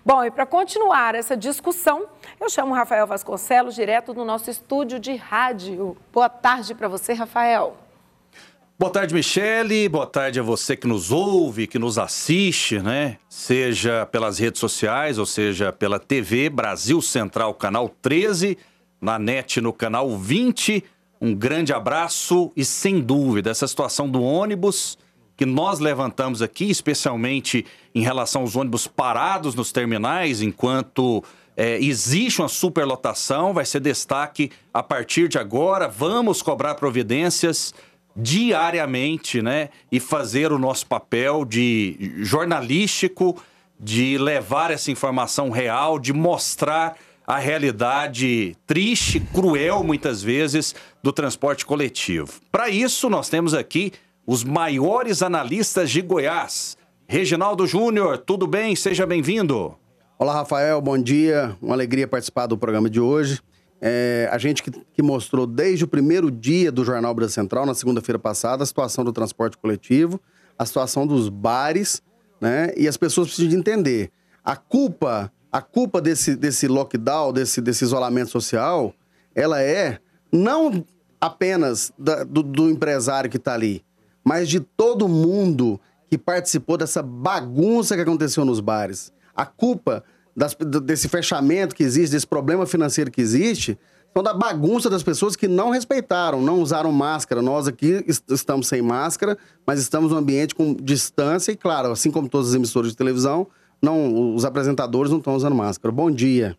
Bom, e para continuar essa discussão, eu chamo o Rafael Vasconcelos, direto do nosso estúdio de rádio. Boa tarde para você, Rafael. Boa tarde, Michele. Boa tarde a você que nos ouve, que nos assiste, né? Seja pelas redes sociais, ou seja pela TV Brasil Central, canal 13, na NET no canal 20. Um grande abraço e, sem dúvida, essa situação do ônibus que nós levantamos aqui, especialmente em relação aos ônibus parados nos terminais, enquanto existe uma superlotação, vai ser destaque a partir de agora. Vamos cobrar providências diariamente, né? E fazer o nosso papel de jornalístico, de levar essa informação real, de mostrar a realidade triste, cruel, muitas vezes, do transporte coletivo. Para isso, nós temos aqui os maiores analistas de Goiás. Reginaldo Júnior, tudo bem? Seja bem-vindo. Olá, Rafael, bom dia. Uma alegria participar do programa de hoje. A gente que mostrou desde o primeiro dia do Jornal Brasil Central, na segunda-feira passada, a situação do transporte coletivo, a situação dos bares, né? E as pessoas precisam de entender. A culpa desse lockdown, desse isolamento social, ela é não apenas do empresário que está ali, mas de todo mundo que participou dessa bagunça que aconteceu nos bares. A culpa desse fechamento que existe, desse problema financeiro que existe, são da bagunça das pessoas que não respeitaram, não usaram máscara. Nós aqui estamos sem máscara, mas estamos num ambiente com distância e, claro, assim como todas as emissoras de televisão, os apresentadores não estão usando máscara. Bom dia.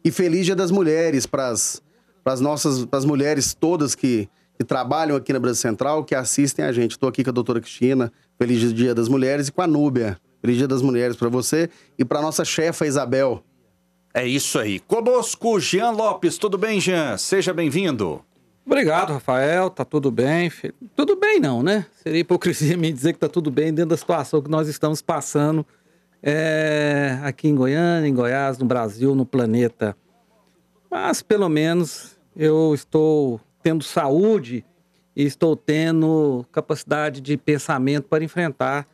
E feliz Dia das Mulheres para as mulheres todas que trabalham aqui na Brasil Central, que assistem a gente. Estou aqui com a doutora Cristina, feliz Dia das Mulheres, e com a Núbia. Feliz Dia das Mulheres para você e para nossa chefa Isabel. É isso aí. Conosco, Jean Lopes. Tudo bem, Jean? Seja bem-vindo. Obrigado, Rafael. Tá tudo bem. Tudo bem não, né? Seria hipocrisia me dizer que tá tudo bem dentro da situação que nós estamos passando aqui em Goiânia, em Goiás, no Brasil, no planeta. Mas, pelo menos, eu estou tendo saúde e estou tendo capacidade de pensamento para enfrentar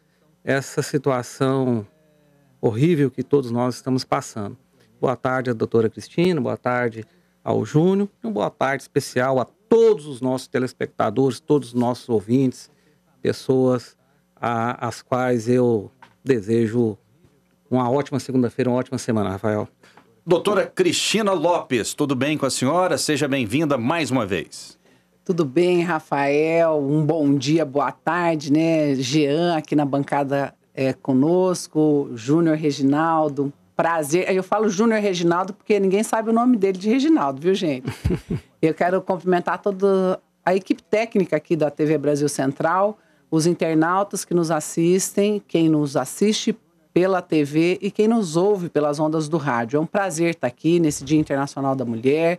essa situação horrível que todos nós estamos passando. Boa tarde à doutora Cristina, boa tarde ao Júnior, e uma boa tarde especial a todos os nossos telespectadores, todos os nossos ouvintes, pessoas às quais eu desejo uma ótima segunda-feira, uma ótima semana, Rafael. Doutora Cristina Lopes, tudo bem com a senhora? Seja bem-vinda mais uma vez. Tudo bem, Rafael? Um bom dia, boa tarde, né? Jean aqui na bancada conosco, Júnior Reginaldo, prazer. Eu falo Júnior Reginaldo porque ninguém sabe o nome dele de Reginaldo, viu, gente? Eu quero cumprimentar toda a equipe técnica aqui da TV Brasil Central, os internautas que nos assistem, quem nos assiste pela TV e quem nos ouve pelas ondas do rádio. É um prazer estar aqui nesse Dia Internacional da Mulher.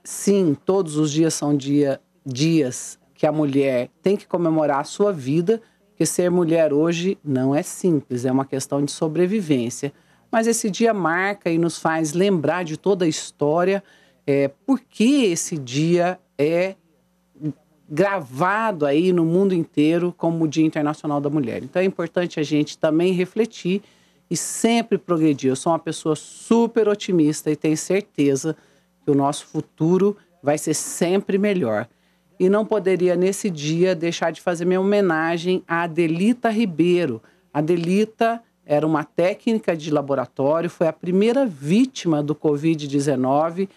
Sim, todos os dias são dias que a mulher tem que comemorar a sua vida, porque ser mulher hoje não é simples, é uma questão de sobrevivência. Mas esse dia marca e nos faz lembrar de toda a história, porque esse dia é gravado aí no mundo inteiro como o Dia Internacional da Mulher. Então é importante a gente também refletir e sempre progredir. Eu sou uma pessoa super otimista e tenho certeza que o nosso futuro vai ser sempre melhor. E não poderia, nesse dia, deixar de fazer minha homenagem à Adelita Ribeiro. A Adelita era uma técnica de laboratório, foi a primeira vítima do Covid-19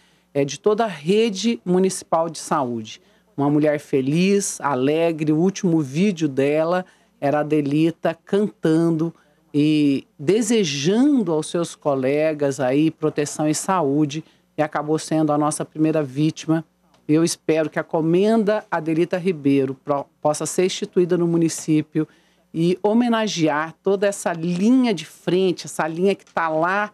de toda a rede municipal de saúde. Uma mulher feliz, alegre. O último vídeo dela era a Adelita cantando e desejando aos seus colegas aí proteção e saúde, e acabou sendo a nossa primeira vítima. Eu espero que a Comenda Adelita Ribeiro possa ser instituída no município e homenagear toda essa linha de frente, essa linha que está lá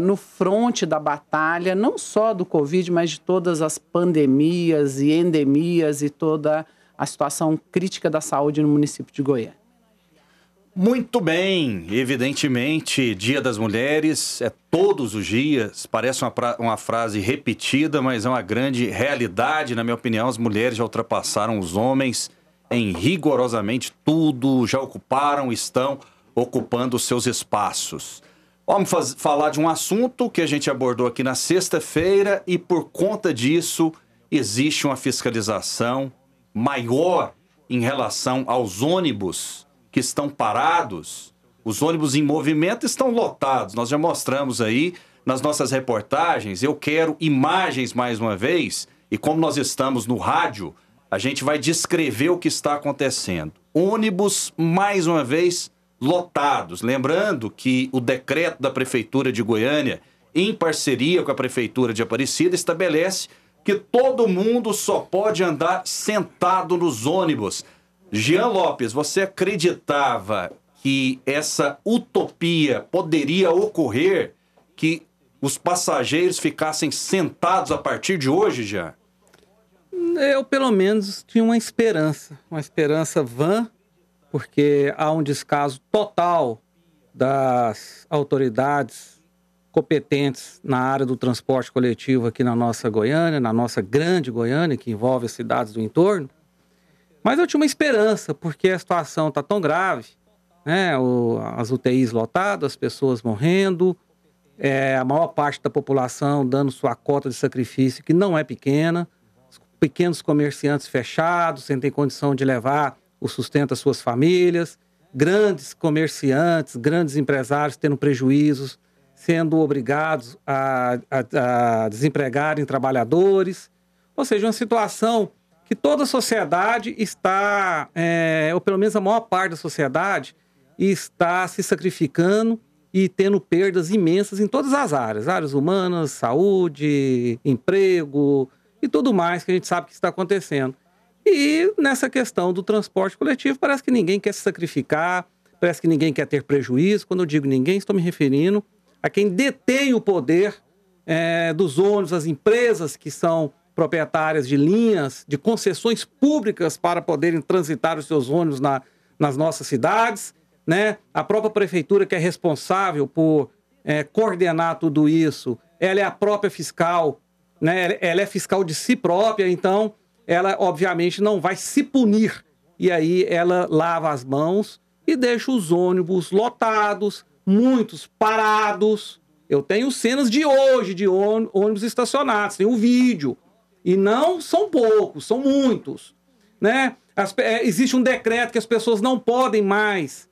no fronte da batalha, não só do Covid, mas de todas as pandemias e endemias e toda a situação crítica da saúde no município de Goiânia. Muito bem, evidentemente, Dia das Mulheres é todos os dias, parece uma frase repetida, mas é uma grande realidade, na minha opinião. As mulheres já ultrapassaram os homens em rigorosamente tudo, já ocuparam, estão ocupando os seus espaços. Vamos falar de um assunto que a gente abordou aqui na sexta-feira e por conta disso existe uma fiscalização maior em relação aos ônibus que estão parados. Os ônibus em movimento estão lotados. Nós já mostramos aí nas nossas reportagens. Eu quero imagens mais uma vez. E como nós estamos no rádio, a gente vai descrever o que está acontecendo. Ônibus, mais uma vez, lotados. Lembrando que o decreto da Prefeitura de Goiânia, em parceria com a Prefeitura de Aparecida, estabelece que todo mundo só pode andar sentado nos ônibus. Jean Lopes, você acreditava que essa utopia poderia ocorrer, que os passageiros ficassem sentados a partir de hoje, Jean? Eu, pelo menos, tinha uma esperança vã, porque há um descaso total das autoridades competentes na área do transporte coletivo aqui na nossa Goiânia, na nossa grande Goiânia, que envolve as cidades do entorno. Mas eu tinha uma esperança, porque a situação está tão grave, né? As UTIs lotadas, as pessoas morrendo, a maior parte da população dando sua cota de sacrifício, que não é pequena, pequenos comerciantes fechados, sem ter condição de levar o sustento às suas famílias, grandes comerciantes, grandes empresários tendo prejuízos, sendo obrigados a desempregarem trabalhadores. Ou seja, uma situação que toda a sociedade está, ou pelo menos a maior parte da sociedade, está se sacrificando e tendo perdas imensas em todas as áreas humanas, saúde, emprego e tudo mais que a gente sabe que está acontecendo. E nessa questão do transporte coletivo, parece que ninguém quer se sacrificar, parece que ninguém quer ter prejuízo. Quando eu digo ninguém, estou me referindo a quem detém o poder dos ônibus, as empresas que são proprietárias de linhas, de concessões públicas para poderem transitar os seus ônibus nas nossas cidades, né? A própria prefeitura, que é responsável por coordenar tudo isso, ela é a própria fiscal, né? Ela é fiscal de si própria, então ela obviamente não vai se punir. E aí ela lava as mãos e deixa os ônibus lotados, muitos parados. Eu tenho cenas de hoje de ônibus estacionados, tem um vídeo. E não são poucos, são muitos, né? Existe um decreto que as pessoas não podem mais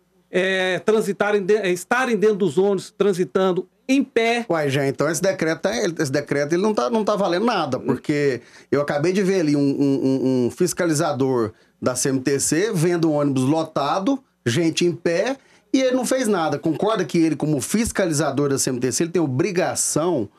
estarem dentro dos ônibus, transitando em pé. Uai, gente, então esse decreto ele não tá valendo nada, porque eu acabei de ver ali um fiscalizador da CMTC vendo um ônibus lotado, gente em pé, e ele não fez nada. Concorda que ele, como fiscalizador da CMTC, ele tem obrigação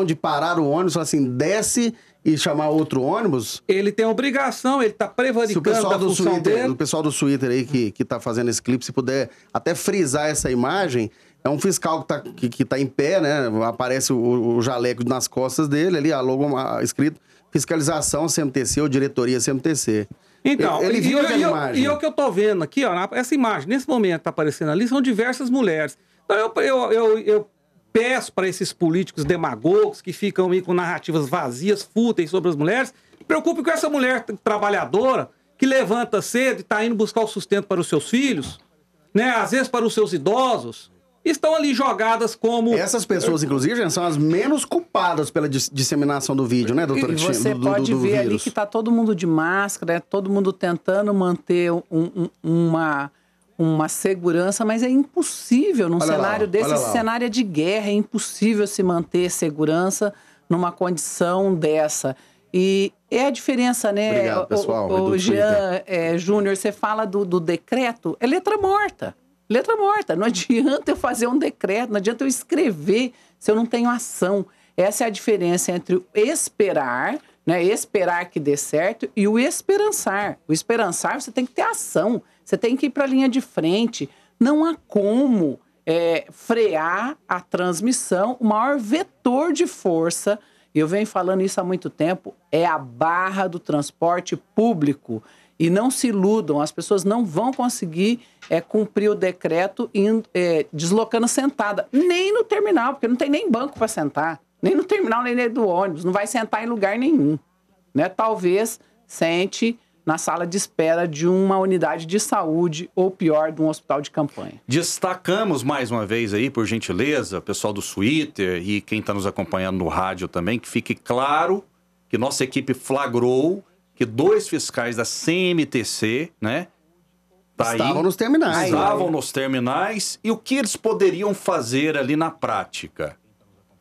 de parar o ônibus, falar assim, desce e chamar outro ônibus? Ele tem obrigação, ele está prevaricando a função dele. O pessoal do Twitter aí que tá fazendo esse clipe, se puder até frisar essa imagem, é um fiscal que tá em pé, né? Aparece o jaleco nas costas dele, ali, logo escrito fiscalização CMTC ou diretoria CMTC. Então, ele viu a imagem. E o que eu tô vendo aqui, ó, essa imagem, nesse momento que tá aparecendo ali, são diversas mulheres. Então eu peço para esses políticos demagogos que ficam aí com narrativas vazias, fúteis sobre as mulheres, preocupe com essa mulher trabalhadora que levanta cedo e está indo buscar o sustento para os seus filhos, né? Às vezes para os seus idosos, estão ali jogadas como... Essas pessoas, inclusive, são as menos culpadas pela disseminação do vídeo, né, doutora? E você pode ver ali que está todo mundo de máscara, todo mundo tentando manter uma segurança, mas é impossível num cenário desse. Esse cenário é de guerra, é impossível se manter segurança numa condição dessa. E é a diferença, né? Obrigado, pessoal. O Jean Júnior, você fala do decreto, é letra morta. Letra morta. Não adianta eu fazer um decreto, não adianta eu escrever se eu não tenho ação. Essa é a diferença entre o esperar, né? Esperar que dê certo, e o esperançar. O esperançar, você tem que ter ação. Você tem que ir para a linha de frente. Não há como frear a transmissão. O maior vetor de força, e eu venho falando isso há muito tempo, é a barra do transporte público. E não se iludam, as pessoas não vão conseguir cumprir o decreto deslocando sentada. Nem no terminal, porque não tem nem banco para sentar. Nem no terminal, nem do ônibus. Não vai sentar em lugar nenhum. Né? Talvez sente na sala de espera de uma unidade de saúde ou, pior, de um hospital de campanha. Destacamos mais uma vez aí, por gentileza, pessoal do Twitter e quem está nos acompanhando no rádio também, que fique claro que nossa equipe flagrou que 2 fiscais da CMTC, né? Estavam nos terminais. Estavam nos terminais. E o que eles poderiam fazer ali na prática?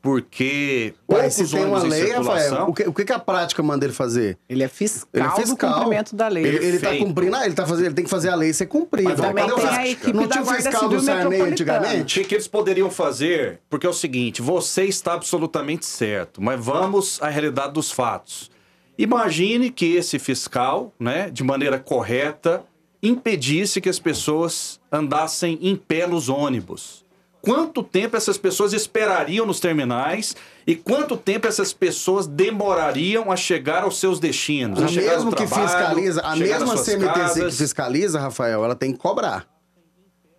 Porque se tem uma lei, Rafael, o que a prática manda ele fazer? Ele é fiscal do cumprimento da lei. Ele tá cumprindo, ele tem que fazer a lei ser cumprida. Também tem a equipe não da tinha o Guarda fiscal Civil do Sarney Metropolitana. antigamente? O que eles poderiam fazer? Porque é o seguinte, você está absolutamente certo, mas vamos à realidade dos fatos. Imagine que esse fiscal, né, de maneira correta, impedisse que as pessoas andassem em pé nos ônibus. Quanto tempo essas pessoas esperariam nos terminais e quanto tempo essas pessoas demorariam a chegar aos seus destinos? A mesmo que fiscaliza, a mesma CMTC que fiscaliza, Rafael, ela tem que cobrar.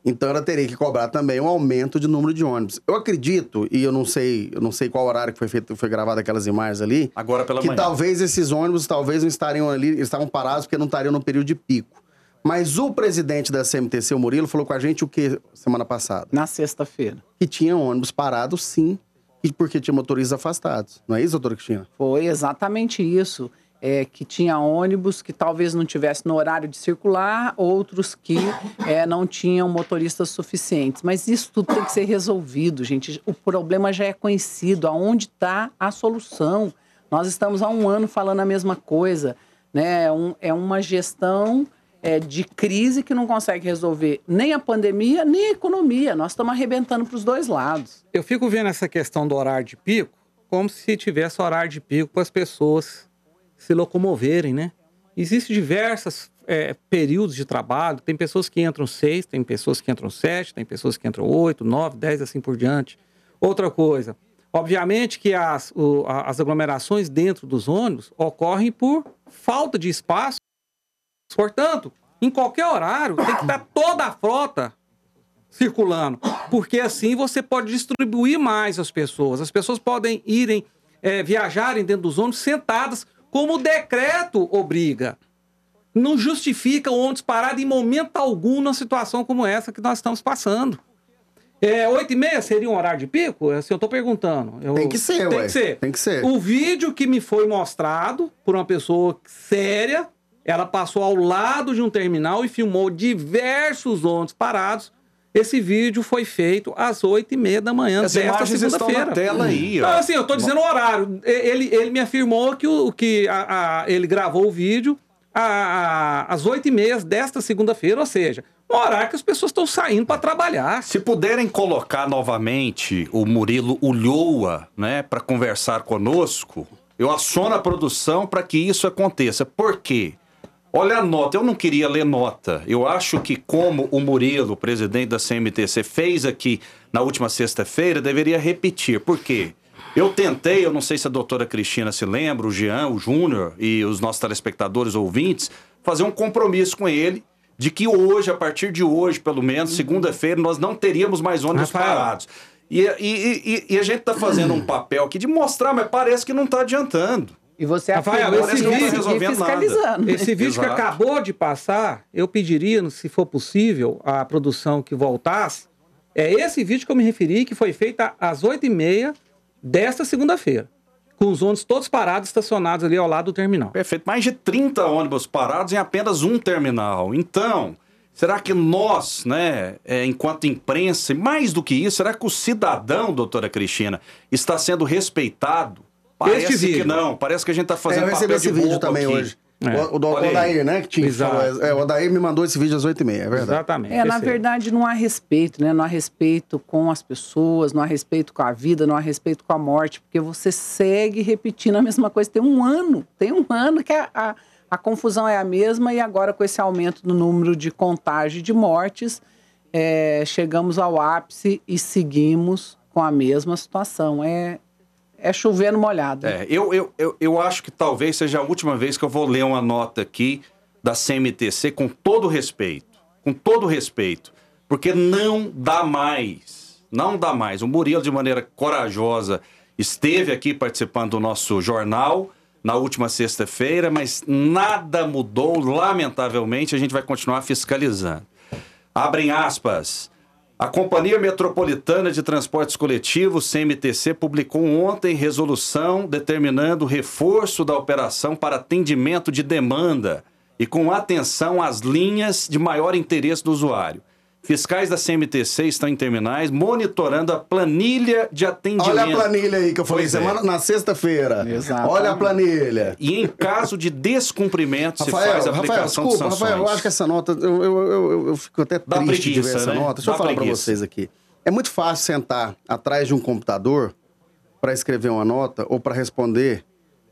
Então ela teria que cobrar também um aumento de número de ônibus. Eu acredito, e eu não sei qual horário que foi gravado aquelas imagens ali, agora pela manhã, que talvez esses ônibus não estariam ali, eles estavam parados porque não estariam no período de pico. Mas o presidente da CMTC, o Murilo, falou com a gente o que semana passada? Na sexta-feira. Que tinha ônibus parados, sim, e porque tinha motoristas afastados. Não é isso, doutora Cristina? Foi exatamente isso. Que tinha ônibus que talvez não tivesse no horário de circular, outros que não tinham motoristas suficientes. Mas isso tudo tem que ser resolvido, gente. O problema já é conhecido. Aonde está a solução? Nós estamos há 1 ano falando a mesma coisa, né? É uma gestão de crise que não consegue resolver nem a pandemia, nem a economia. Nós estamos arrebentando para os 2 lados. Eu fico vendo essa questão do horário de pico como se tivesse horário de pico para as pessoas se locomoverem, né? Existem diversos períodos de trabalho. Tem pessoas que entram 6, tem pessoas que entram 7, tem pessoas que entram 8, 9, 10, assim por diante. Outra coisa, obviamente que as aglomerações dentro dos ônibus ocorrem por falta de espaço. Portanto, em qualquer horário, tem que estar toda a frota circulando, porque assim você pode distribuir mais as pessoas. As pessoas podem viajarem dentro dos ônibus sentadas, como o decreto obriga. Não justifica o ônibus parado em momento algum numa situação como essa que nós estamos passando. 8h30 seria um horário de pico? Assim, eu estou perguntando. Tem que ser, Tem que ser. O vídeo que me foi mostrado por uma pessoa séria, ela passou ao lado de um terminal e filmou diversos ônibus parados. Esse vídeo foi feito às 8h30 da manhã desta segunda-feira. Estão na tela aí, ó. Então, assim, eu tô dizendo o horário. Ele me afirmou que ele gravou o vídeo às 8h30 desta segunda-feira, ou seja, um horário que as pessoas estão saindo para trabalhar. Se puderem colocar novamente o Murilo Ulloa, né, para conversar conosco, eu aciono a produção para que isso aconteça. Por quê? Olha a nota, eu não queria ler nota. Eu acho que como o Murilo, presidente da CMTC, fez aqui na última sexta-feira, deveria repetir. Por quê? Eu tentei, eu não sei se a doutora Cristina se lembra, o Jean, o Júnior e os nossos telespectadores ouvintes, fazer um compromisso com ele de que hoje, a partir de hoje, pelo menos, segunda-feira, nós não teríamos mais ônibus parados. E a gente está fazendo um papel aqui de mostrar, mas parece que não está adiantando. E você fiscalizando. Esse vídeo que acabou de passar, eu pediria, se for possível, à produção que voltasse. É esse vídeo que eu me referi, que foi feito às 8h30 desta segunda-feira. Com os ônibus todos parados, estacionados ali ao lado do terminal. Perfeito. Mais de 30 ônibus parados em apenas um terminal. Então, será que nós, né, enquanto imprensa, e mais do que isso, será que o cidadão, doutora Cristina, está sendo respeitado? Parece que não. Parece que a gente está fazendo papel de bobo vídeo também aqui. hoje. O Odair, né? Que o Odair me mandou esse vídeo às 8h30, é verdade. Exatamente. Na verdade, não há respeito, né? Não há respeito com as pessoas, não há respeito com a vida, não há respeito com a morte, porque você segue repetindo a mesma coisa. Tem um ano que a confusão é a mesma e agora com esse aumento do número de contágio de mortes, chegamos ao ápice e seguimos com a mesma situação. É chover no molhado. Eu acho que talvez seja a última vez que eu vou ler uma nota aqui da CMTC com todo respeito. Com todo respeito. Porque não dá mais. Não dá mais. O Murilo, de maneira corajosa, esteve aqui participando do nosso jornal, na última sexta-feira, mas nada mudou, lamentavelmente, a gente vai continuar fiscalizando. Abrem aspas. A Companhia Metropolitana de Transportes Coletivos, CMTC, publicou ontem resolução determinando o reforço da operação para atendimento de demanda e com atenção às linhas de maior interesse do usuário. Fiscais da CMTC estão em terminais monitorando a planilha de atendimento. Olha a planilha aí que eu falei semana na sexta-feira. Olha a planilha. E em caso de descumprimento, se faz a aplicação de sanções. Rafael, eu acho que essa nota, eu fico até triste de ver essa nota. Deixa eu falar para vocês aqui. É muito fácil sentar atrás de um computador para escrever uma nota ou para responder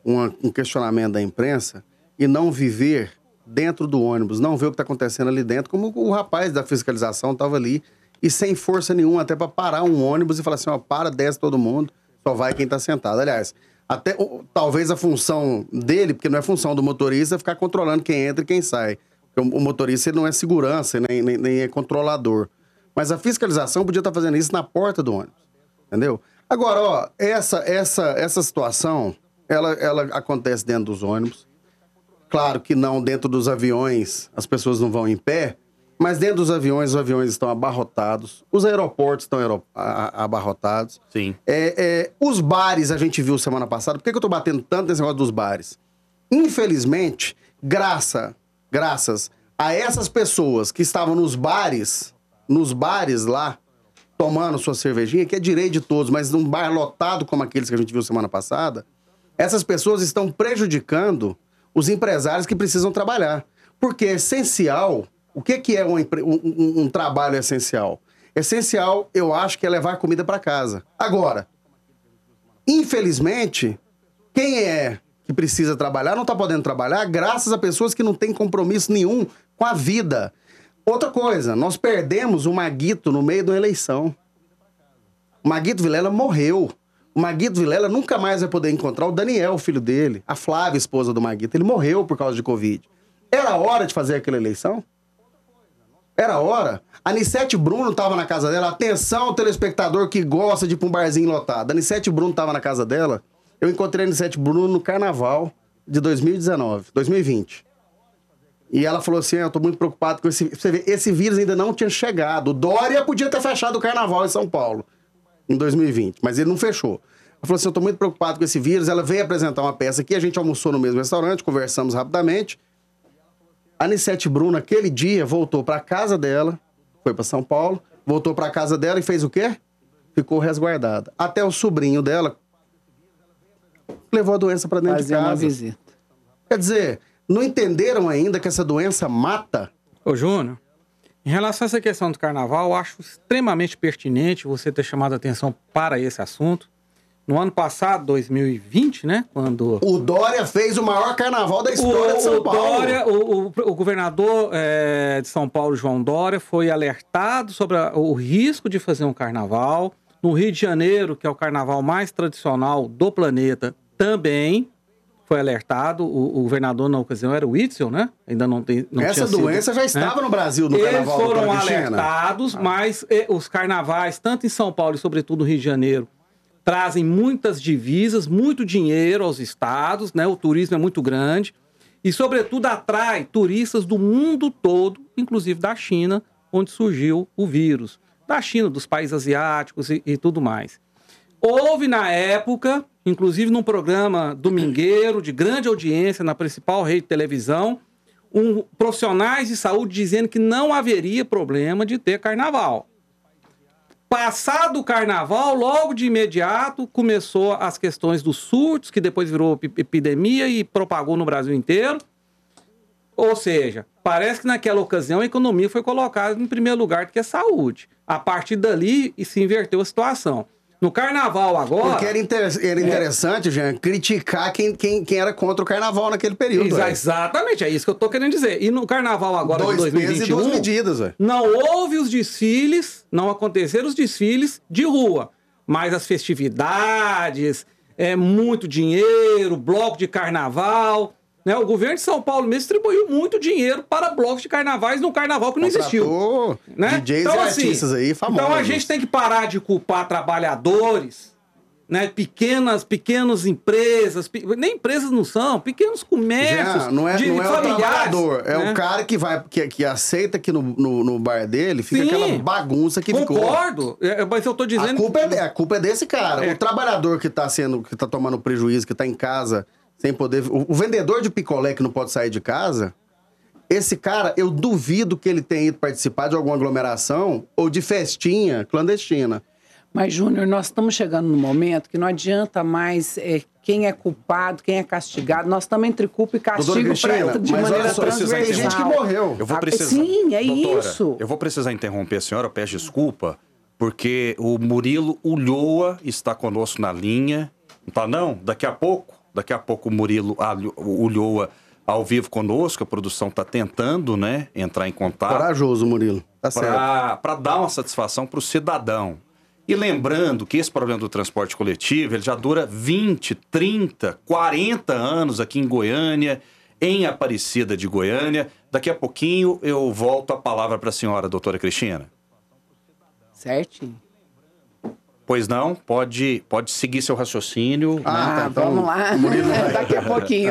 um questionamento da imprensa e não viver dentro do ônibus, não ver o que está acontecendo ali dentro, como o rapaz da fiscalização estava ali, e sem força nenhuma, até para parar um ônibus e falar assim, ó, para, desce todo mundo, só vai quem está sentado. Aliás, até talvez a função dele, porque não é função do motorista, é ficar controlando quem entra e quem sai. Porque o motorista ele não é segurança, nem é controlador. Mas a fiscalização podia estar fazendo isso na porta do ônibus, entendeu? Agora, ó, essa situação, ela acontece dentro dos ônibus. Claro que não dentro dos aviões, as pessoas não vão em pé, mas dentro dos aviões, os aviões estão abarrotados, os aeroportos estão abarrotados. Sim. Os bares, a gente viu semana passada, por que eu estou batendo tanto nesse negócio dos bares? Infelizmente, graças a essas pessoas que estavam nos bares lá, tomando sua cervejinha, que é direito de todos, mas num bar lotado como aqueles que a gente viu semana passada, essas pessoas estão prejudicando os empresários que precisam trabalhar. Porque é essencial... O que é um trabalho essencial? Essencial, eu acho, que é levar comida para casa. Agora, infelizmente, quem é que precisa trabalhar não está podendo trabalhar graças a pessoas que não têm compromisso nenhum com a vida. Outra coisa, nós perdemos o Maguito no meio da eleição. O Maguito Vilela morreu. O Maguito Vilela nunca mais vai poder encontrar o Daniel, o filho dele, a Flávia, esposa do Maguito. Ele morreu por causa de Covid. Era hora de fazer aquela eleição? Era hora. A Anissete Bruno estava na casa dela. Atenção, telespectador que gosta de ir pra um barzinho lotado. A Anissete Bruno estava na casa dela. Eu encontrei a Anissete Bruno no carnaval de 2020. E ela falou assim, eu tô muito preocupado com esse... Você vê, esse vírus ainda não tinha chegado. O Dória podia ter fechado o carnaval em São Paulo em 2020, mas ele não fechou. Ela falou assim, eu tô muito preocupado com esse vírus. Ela veio apresentar uma peça aqui, a gente almoçou no mesmo restaurante, conversamos rapidamente. A Anissete Bruno, aquele dia, voltou pra casa dela, foi pra São Paulo, voltou pra casa dela e fez o quê? Ficou resguardada. Até o sobrinho dela levou a doença pra dentro de casa. Uma visita. Quer dizer, não entenderam ainda que essa doença mata? Ô, Júnior, em relação a essa questão do carnaval, eu acho extremamente pertinente você ter chamado a atenção para esse assunto. No ano passado, 2020, né? Quando o Dória fez o maior carnaval da história de São Paulo. O governador de São Paulo, João Dória, foi alertado sobre o risco de fazer um carnaval. No Rio de Janeiro, que é o carnaval mais tradicional do planeta, também foi alertado. O governador, na ocasião, era o Witzel, né? Ainda não essa doença já estava no Brasil, no carnaval. Eles foram alertados, mas os carnavais, tanto em São Paulo e, sobretudo, no Rio de Janeiro, trazem muitas divisas, muito dinheiro aos estados, né? O turismo é muito grande e, sobretudo, atrai turistas do mundo todo, inclusive da China, onde surgiu o vírus. Da China, dos países asiáticos e tudo mais. Houve, na época, inclusive num programa domingueiro, de grande audiência, na principal rede de televisão, profissionais de saúde dizendo que não haveria problema de ter carnaval. Passado o carnaval, logo de imediato, começou as questões dos surtos, que depois virou epidemia e propagou no Brasil inteiro. Ou seja, parece que naquela ocasião a economia foi colocada em primeiro lugar do que a saúde. A partir dali, se inverteu a situação. No carnaval agora... Porque era interessante, Jean, criticar quem era contra o carnaval naquele período. Exatamente, é isso que eu tô querendo dizer. E no carnaval agora de 2021... 2 medidas, velho. Não houve os desfiles, não aconteceram os desfiles de rua. Mas as festividades, muito dinheiro, bloco de carnaval... Né? O governo de São Paulo mesmo distribuiu muito dinheiro para blocos de carnavais no carnaval que não existiu. Né? DJs então, e artistas aí famosos. Então a gente tem que parar de culpar trabalhadores, né? Pequenas empresas, nem empresas não são, pequenos comércios não é o trabalhador, é né? o cara que vai, que aceita que no bar dele fica Sim, aquela bagunça que ficou. Concordo, mas eu tô dizendo... A culpa é desse cara. O trabalhador que tá tomando prejuízo, que tá em casa sem poder... O vendedor de picolé que não pode sair de casa, esse cara, eu duvido que ele tenha ido participar de alguma aglomeração ou de festinha clandestina. Mas, Júnior, nós estamos chegando num momento que não adianta mais quem é culpado, quem é castigado. Nós estamos entre culpa e castigo de maneira transversal. Tem gente que morreu. Eu vou precisar, sim, é doutora, isso. Eu vou precisar interromper a senhora, eu peço desculpa, porque o Murilo Ulloa está conosco na linha. Não tá, não? Daqui a pouco o Murilo Ulloa ao vivo conosco, a produção está tentando, né, entrar em contato. Corajoso, Murilo. Tá certo. Para dar uma satisfação para o cidadão. E lembrando que esse problema do transporte coletivo, ele já dura 20, 30, 40 anos aqui em Goiânia, em Aparecida de Goiânia. Daqui a pouquinho eu volto a palavra para a senhora, doutora Cristina. Certinho. Pois não, pode seguir seu raciocínio. Tá, então, vamos lá.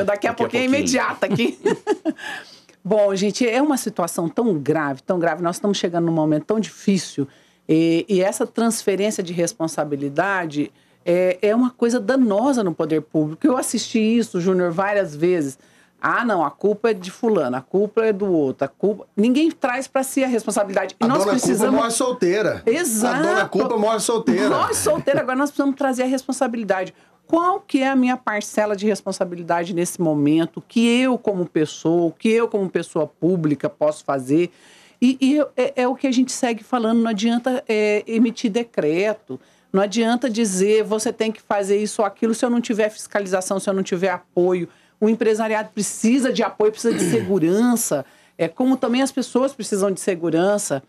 Daqui a pouquinho é imediata aqui. Bom, gente, é uma situação tão grave. Nós estamos chegando num momento tão difícil. E essa transferência de responsabilidade é uma coisa danosa no poder público. Eu assisti isso, Júnior, várias vezes. Não, a culpa é de fulano, a culpa é do outro, Ninguém traz para si a responsabilidade. E nós precisamos... Culpa morre solteira. Exato. A dona culpa morre solteira. Morre solteira, agora nós precisamos trazer a responsabilidade. Qual que é a minha parcela de responsabilidade nesse momento? Que eu, como pessoa pública, posso fazer? E é o que a gente segue falando, não adianta emitir decreto, não adianta dizer você tem que fazer isso ou aquilo se eu não tiver fiscalização, se eu não tiver apoio. O empresariado precisa de apoio, precisa de segurança, como também as pessoas precisam de segurança.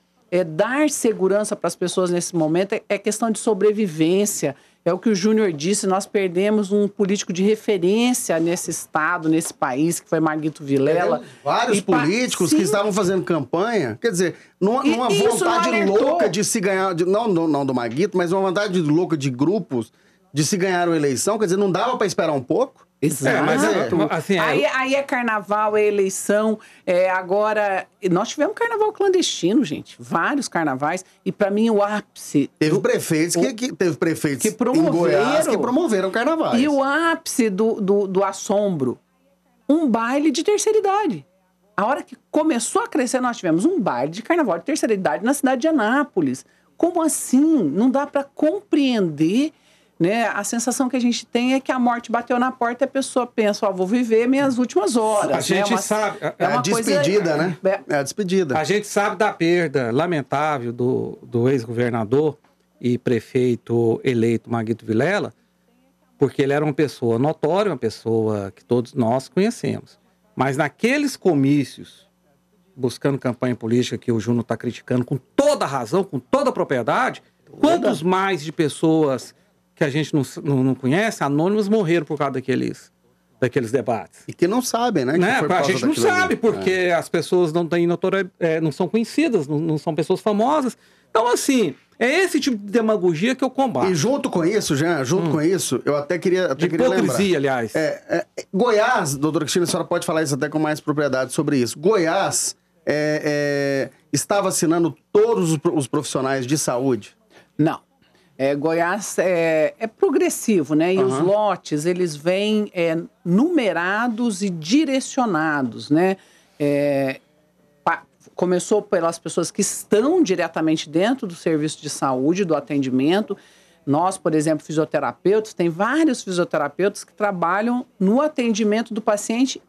Dar segurança para as pessoas nesse momento é questão de sobrevivência. É o que o Júnior disse, nós perdemos um político de referência nesse estado, nesse país, que foi Maguito Vilela. Vários políticos que estavam fazendo campanha, quer dizer, numa vontade louca de se ganhar, não do Maguito, mas uma vontade louca de grupos de se ganhar uma eleição, quer dizer, não dava para esperar um pouco? Exato. Aí é carnaval, é eleição. Agora, nós tivemos carnaval clandestino, gente. Vários carnavais. E para mim o ápice... Teve prefeitos que promoveram, em Goiás que promoveram carnavais. E o ápice do assombro. Um baile de terceira idade. A hora que começou a crescer, nós tivemos um baile de carnaval de terceira idade na cidade de Anápolis. Como assim? Não dá para compreender... Né? A sensação que a gente tem é que a morte bateu na porta e a pessoa pensa, vou viver minhas últimas horas. A gente sabe... É uma despedida, né? É a despedida. A gente sabe da perda lamentável do ex-governador e prefeito eleito Maguito Vilela, porque ele era uma pessoa notória, uma pessoa que todos nós conhecemos. Mas naqueles comícios, buscando campanha política que o Júnior está criticando com toda a razão, com toda a propriedade, quantos mais de pessoas... que a gente não conhece, anônimos morreram por causa daqueles debates. E que não sabem, né? A gente não sabe, porque as pessoas não têm não são conhecidas, não são pessoas famosas. Então, assim, é esse tipo de demagogia que eu combato. E junto com isso, Jean, com isso, eu até queria hipocrisia, lembrar. aliás. Goiás, doutora Cristina, a senhora pode falar isso até com mais propriedade sobre isso. Goiás está vacinando todos os profissionais de saúde? Não. Goiás é progressivo, né? E os lotes, eles vêm numerados e direcionados, né? Começou pelas pessoas que estão diretamente dentro do serviço de saúde, do atendimento. Nós, por exemplo, fisioterapeutas, tem vários fisioterapeutas que trabalham no atendimento do paciente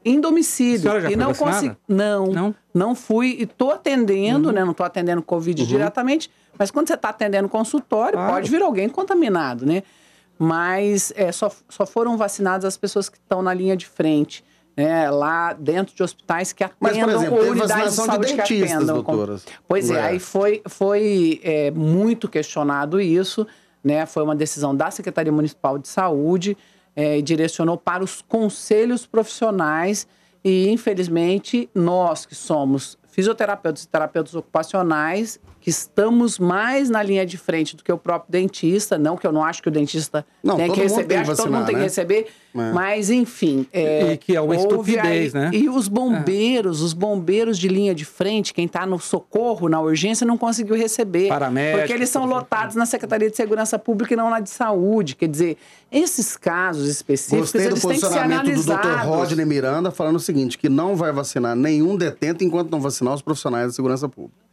em domicílio. A senhora já foi vacinada? Não fui e estou atendendo, né? Não estou atendendo Covid diretamente, mas quando você está atendendo consultório, pode vir alguém contaminado, né? Mas só foram vacinadas as pessoas que estão na linha de frente, né? Lá dentro de hospitais que atendam, mas, por exemplo, ou unidades de saúde de dentistas, que atendam. Doutoras. Pois aí foi muito questionado isso, né? Foi uma decisão da Secretaria Municipal de Saúde, direcionou para os conselhos profissionais e, infelizmente, nós que somos fisioterapeutas e terapeutas ocupacionais, que estamos mais na linha de frente do que o próprio dentista. Não que eu não acho que o dentista tem que receber, acho que todo mundo tem que receber, mas enfim. E que é uma estupidez, né? E os bombeiros de linha de frente, quem está no socorro, na urgência, não conseguiu receber. Paramédicos. Porque eles são lotados na Secretaria de Segurança Pública e não na de Saúde. Quer dizer, esses casos específicos, Gostei do eles têm que ser posicionamento do analisados. Dr. Rodney Miranda falando o seguinte, que não vai vacinar nenhum detento enquanto não vacinar os profissionais da segurança pública.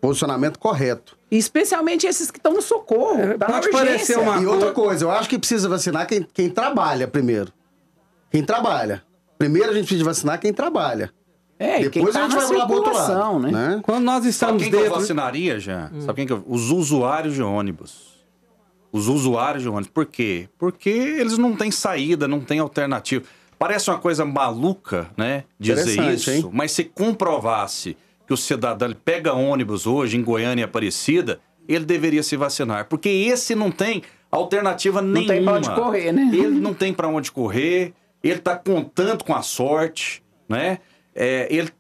Posicionamento correto. E especialmente esses que estão no socorro, tá na Pode parecer urgência. uma E outra coisa, eu acho que precisa vacinar quem trabalha primeiro. Quem trabalha. Primeiro a gente precisa vacinar quem trabalha. E quem Depois tá a gente na vai lá pro outro circulação, lado. né? Quando nós estamos Sabe quem que eu dentro... vacinaria, já? Sabe quem que eu... Os usuários de ônibus. Os usuários de ônibus. Por quê? Porque eles não têm saída, não têm alternativa. Parece uma coisa maluca, né? Dizer isso, hein? mas se comprovasse que o cidadão ele pega ônibus hoje em Goiânia e Aparecida, ele deveria se vacinar. Porque esse não tem alternativa nenhuma. Não tem pra onde correr, né? Ele não tem para onde correr, ele está contando com a sorte, né?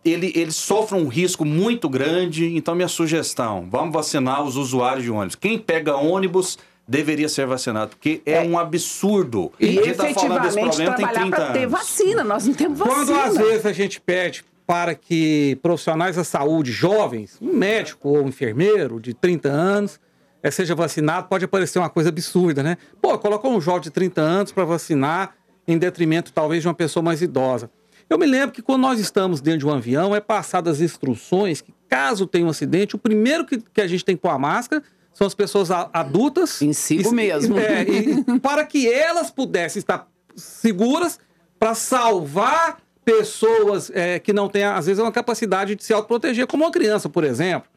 Ele sofre um risco muito grande. Então, minha sugestão, vamos vacinar os usuários de ônibus. Quem pega ônibus deveria ser vacinado, porque é um absurdo. E a gente tá falando desse efetivamente problema tem trabalhar 30 para ter anos. vacina. Nós não temos vacina. Quando às vezes a gente pede para que profissionais da saúde jovens, um médico ou um enfermeiro de 30 anos, seja vacinado, pode parecer uma coisa absurda, né? Pô, colocou um jovem de 30 anos para vacinar em detrimento talvez de uma pessoa mais idosa. Eu me lembro que quando nós estamos dentro de um avião, passadas instruções que caso tenha um acidente, o primeiro que a gente tem que pôr a máscara são as pessoas adultas. Em si mesmo. Para que elas pudessem estar seguras para salvar pessoas que não têm, às vezes, uma capacidade de se autoproteger, como uma criança, por exemplo.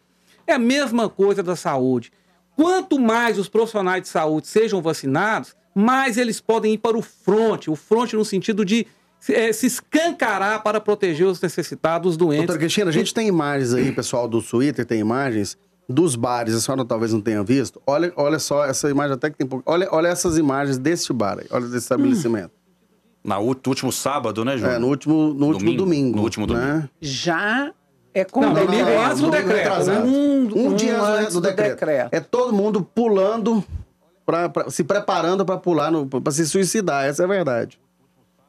É a mesma coisa da saúde. Quanto mais os profissionais de saúde sejam vacinados, mais eles podem ir para o fronte no sentido de se escancarar para proteger os necessitados, os doentes. Doutora Cristina, a gente tem imagens aí, pessoal do Twitter tem imagens dos bares, a senhora talvez não tenha visto. Olha só, essa imagem até que tem pouco. Olha essas imagens desse bar aí, olha desse estabelecimento. No último sábado, né, Júlio? No último domingo. No último domingo. Né? Já é Não, condenado. domingo antes do decreto, né? Um dia antes do decreto. É todo mundo pulando, se preparando para pular, para se suicidar, essa é a verdade.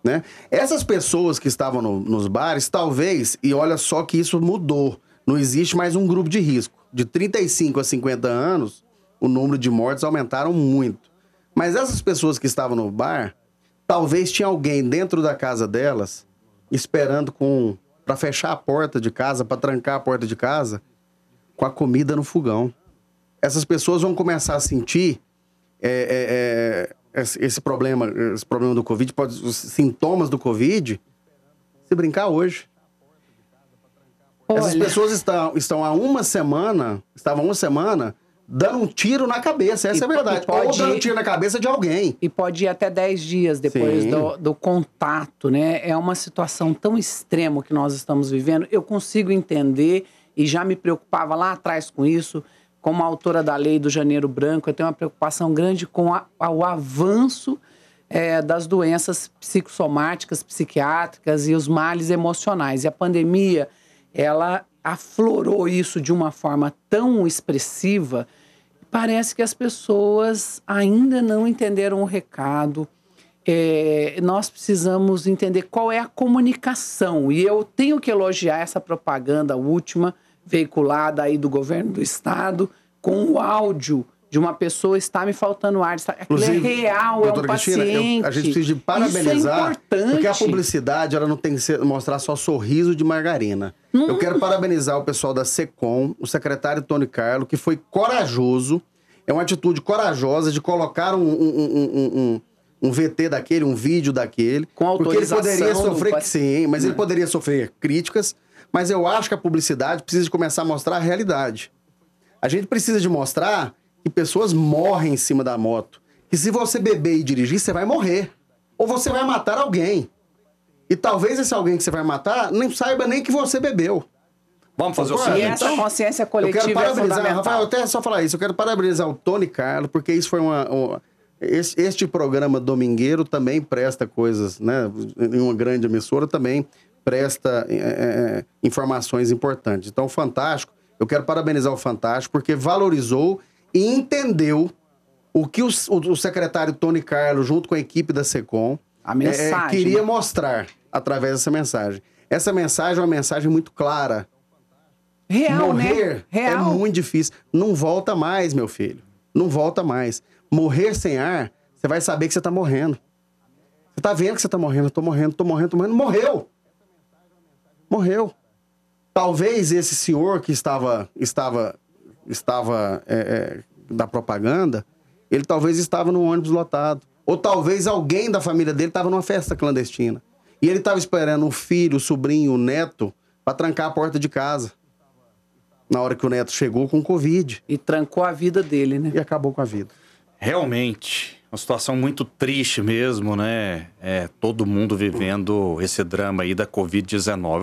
Né? Essas pessoas que estavam nos bares, talvez, e olha só que isso mudou, não existe mais um grupo de risco. De 35 a 50 anos, o número de mortes aumentaram muito. Mas essas pessoas que estavam no bar, talvez tinha alguém dentro da casa delas, esperando para fechar a porta de casa, para trancar a porta de casa, com a comida no fogão. Essas pessoas vão começar a sentir esse problema do Covid, os sintomas do Covid, se brincar hoje. Essas pessoas estavam há uma semana dando um tiro na cabeça, essa é a verdade. Ou dando um tiro na cabeça de alguém. E pode ir até 10 dias depois do contato, né? É uma situação tão extrema que nós estamos vivendo. Eu consigo entender e já me preocupava lá atrás com isso. Como autora da lei do Janeiro Branco, eu tenho uma preocupação grande com o avanço das doenças psicossomáticas, psiquiátricas e os males emocionais. E a pandemia, ela aflorou isso de uma forma tão expressiva, parece que as pessoas ainda não entenderam o recado. Nós precisamos entender qual é a comunicação. E eu tenho que elogiar essa propaganda última, veiculada aí do governo do estado, com o áudio de uma pessoa, está me faltando ar. Aquilo é real, é um paciente. A gente precisa de parabenizar, isso é importante. porque a publicidade ela não tem que mostrar só sorriso de margarina. Eu quero parabenizar o pessoal da SECOM, o secretário Tony Carlo, que foi corajoso, é uma atitude corajosa de colocar um VT daquele, um vídeo daquele. Com autorização. Porque ele poderia sofrer, sim, mas ele poderia sofrer críticas, mas eu acho que a publicidade precisa de começar a mostrar a realidade. A gente precisa de mostrar que pessoas morrem em cima da moto. Que se você beber e dirigir, você vai morrer. Ou você vai matar alguém. E talvez esse alguém que você vai matar nem saiba nem que você bebeu. Vamos fazer o E seguinte. essa consciência coletiva eu quero parabenizar, é fundamental. Rafael, até só falar isso. Eu quero parabenizar o Tony Carlo, porque isso foi este programa domingueiro também presta coisas, né? Em uma grande emissora também presta informações importantes. Então, o Fantástico, eu quero parabenizar o Fantástico porque valorizou e entendeu o que o secretário Tony Carlos, junto com a equipe da SECOM, A mensagem, queria né? mostrar através dessa mensagem. Essa mensagem é uma mensagem muito clara. Real, Morrer né? Real. é muito difícil. Não volta mais, meu filho. Não volta mais. Morrer sem ar, você vai saber que você tá morrendo. Você tá vendo que você tá morrendo. Tô morrendo. Morreu. Morreu. Talvez esse senhor que estava da propaganda, ele talvez estava num ônibus lotado. Ou talvez alguém da família dele estava numa festa clandestina. E ele estava esperando o filho, o sobrinho, o neto, para trancar a porta de casa. Na hora que o neto chegou com Covid. E trancou a vida dele, né? E acabou com a vida. Realmente, uma situação muito triste mesmo, né? Todo mundo vivendo esse drama aí da Covid-19.